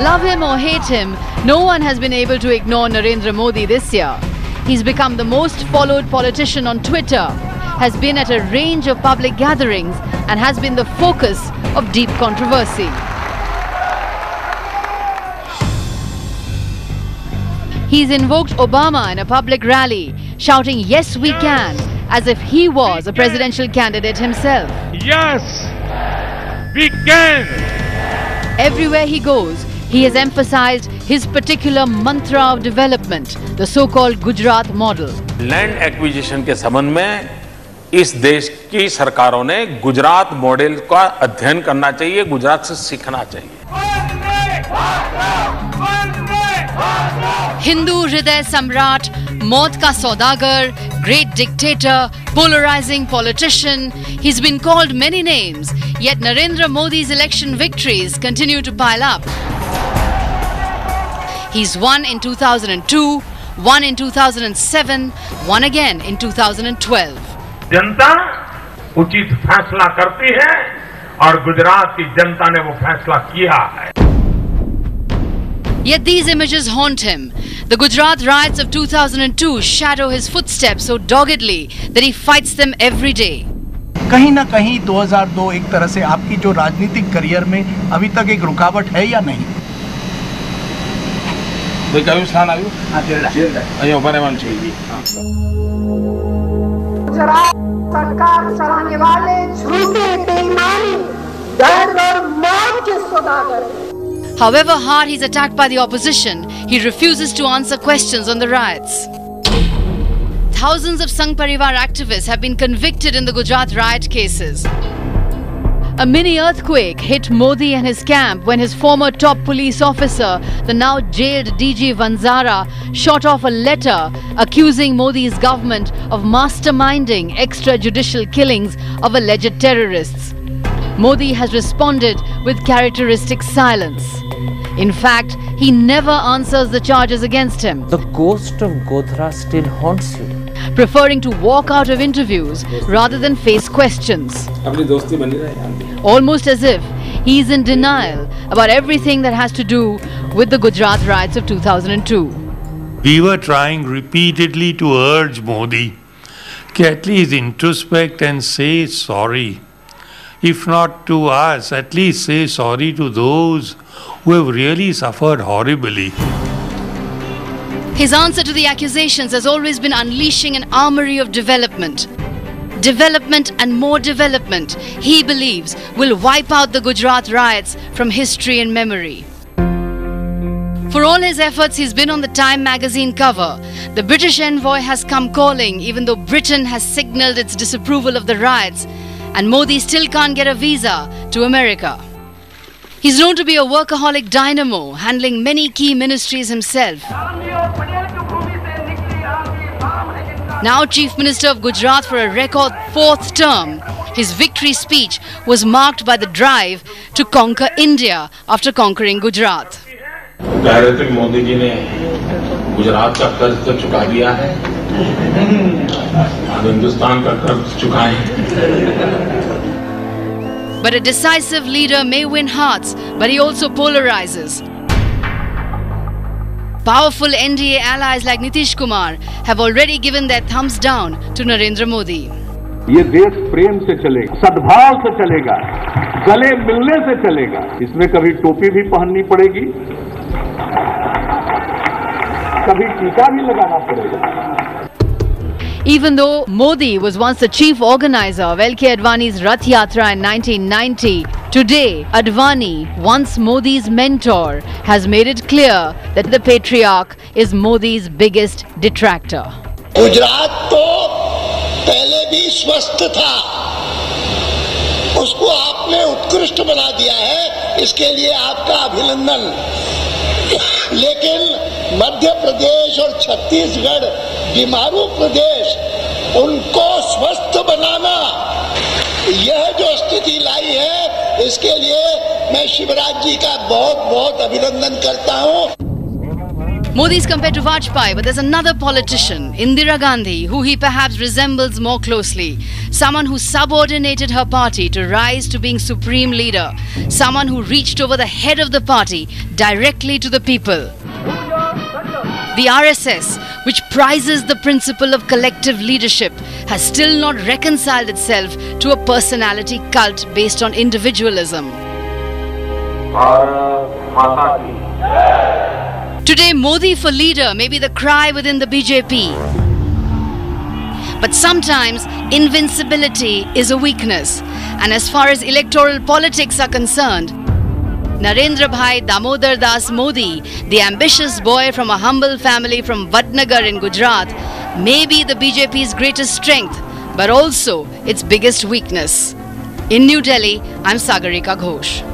Love him or hate him, no one has been able to ignore Narendra Modi this year. He's become the most followed politician on Twitter, has been at a range of public gatherings and has been the focus of deep controversy. He's invoked Obama in a public rally, shouting "Yes, we can," as if he was a presidential candidate himself. Yes, we can! Everywhere he goes, he has emphasized his particular mantra of development, the so-called Gujarat model. Land acquisition के संबंध में इस देश की सरकारों ने Gujarat model का अध्ययन करना चाहिए, गुजरात से सीखना चाहिए। Hindu Hriday Samrat, Maut ka Saudagar, great dictator, polarizing politician. He's been called many names, yet Narendra Modi's election victories continue to pile up. He's won in 2002, won in 2007, won again in 2012. जनता उचित फैसला करती है और गुजरात की जनता ने वो फैसला किया है। Yet these images haunt him. The Gujarat riots of 2002 shadow his footsteps so doggedly that he fights them every day. कहीं ना कहीं 2002 एक तरह से आपकी जो राजनीतिक करियर में अभी तक एक रुकावट है या नहीं? तो कभी स्थान आयु? अयो बरेमान चाहिए। गुजरात सरकार चलाने वाले झूठे बेईमानी, डर और मौत के सौदागर। However hard he's attacked by the opposition, he refuses to answer questions on the riots. Thousands of Sangh Parivar activists have been convicted in the Gujarat riot cases. A mini earthquake hit Modi and his camp when his former top police officer, the now jailed DG Vanzara, shot off a letter accusing Modi's government of masterminding extrajudicial killings of alleged terrorists. Modi has responded with characteristic silence. In fact, he never answers the charges against him. The ghost of Godhra still haunts you. Preferring to walk out of interviews rather than face questions. Almost as if he is in denial about everything that has to do with the Gujarat riots of 2002. We were trying repeatedly to urge Modi to at least introspect and say sorry. If not to us, at least say sorry to those who have really suffered horribly. His answer to the accusations has always been unleashing an armory of development. Development and more development, he believes, will wipe out the Gujarat riots from history and memory. For all his efforts, he's been on the Time magazine cover. The British envoy has come calling, even though Britain has signalled its disapproval of the riots, and Modi still can't get a visa to America. He's known to be a workaholic dynamo, handling many key ministries himself. Now Chief Minister of Gujarat for a record 4th term, his victory speech was marked by the drive to conquer India after conquering Gujarat. Modi ji ने गुजरात का कर्ज तो चुका दिया है, अब हिंदुस्तान का कर्ज चुकाएं। But a decisive leader may win hearts, but he also polarizes. Powerful NDA allies like Nitish Kumar have already given their thumbs down to Narendra Modi. ये देश प्रेम से चलेगा, सद्भाव से चलेगा, गले मिलने से चलेगा। इसमें कभी टोपी भी पहननी पड़ेगी, कभी टीका भी लगाना पड़ेगा। Even though Modi was once the chief organizer of LK Advani's Rath Yatra in 1990, today Advani, once Modi's mentor, has made it clear that the patriarch is Modi's biggest detractor. Gujarat तो पहले भी स्वस्थ था, उसको आपने उत्कृष्ट बना दिया है, इसके लिए आपका अभिनंदन। लेकिन मध्य प्रदेश और छत्तीसगढ़, बीमारू प्रदेश, उनको स्वस्थ बनाना, यह जो स्थिति लाई है, इसके लिए मैं शिवराज जी का बहुत बहुत अभिनंदन करता हूं। Modi is compared to Vajpayee, but there's another politician, Indira Gandhi, who he perhaps resembles more closely. Someone who subordinated her party to rise to being supreme leader. Someone who reached over the head of the party directly to the people. The RSS, which prizes the principle of collective leadership, has still not reconciled itself to a personality cult based on individualism. Today, Modi for leader may be the cry within the BJP. But sometimes, invincibility is a weakness. And as far as electoral politics are concerned, Narendra Bhai Damodar Das Modi, the ambitious boy from a humble family from Vadnagar in Gujarat, may be the BJP's greatest strength, but also its biggest weakness. In New Delhi, I'm Sagarika Ghosh.